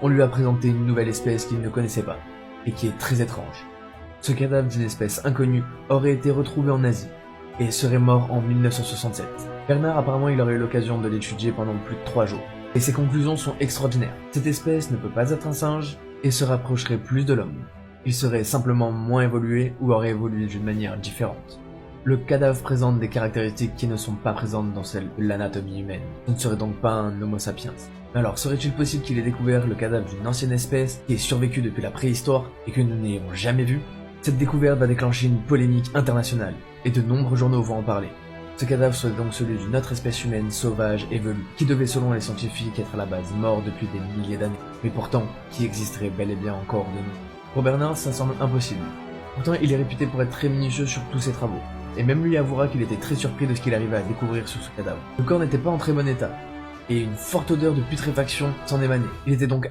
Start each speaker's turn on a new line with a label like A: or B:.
A: on lui a présenté une nouvelle espèce qu'il ne connaissait pas, et qui est très étrange. Ce cadavre d'une espèce inconnue aurait été retrouvé en Asie, et serait mort en 1967. Bernard apparemment il aurait eu l'occasion de l'étudier pendant plus de 3 jours, et ses conclusions sont extraordinaires. Cette espèce ne peut pas être un singe, et se rapprocherait plus de l'homme. Il serait simplement moins évolué ou aurait évolué d'une manière différente. Le cadavre présente des caractéristiques qui ne sont pas présentes dans celle de l'anatomie humaine. Ce ne serait donc pas un Homo sapiens. Mais alors, serait-il possible qu'il ait découvert le cadavre d'une ancienne espèce qui ait survécu depuis la préhistoire et que nous n'ayons jamais vu? Cette découverte va déclencher une polémique internationale, et de nombreux journaux vont en parler. Ce cadavre serait donc celui d'une autre espèce humaine sauvage et velue, qui devait selon les scientifiques être à la base mort depuis des milliers d'années, mais pourtant qui existerait bel et bien encore de nous. Pour Bernard, ça semble impossible. Pourtant, il est réputé pour être très minutieux sur tous ses travaux, et même lui avouera qu'il était très surpris de ce qu'il arrivait à découvrir sur ce cadavre. Le corps n'était pas en très bon état, et une forte odeur de putréfaction s'en émanait. Il était donc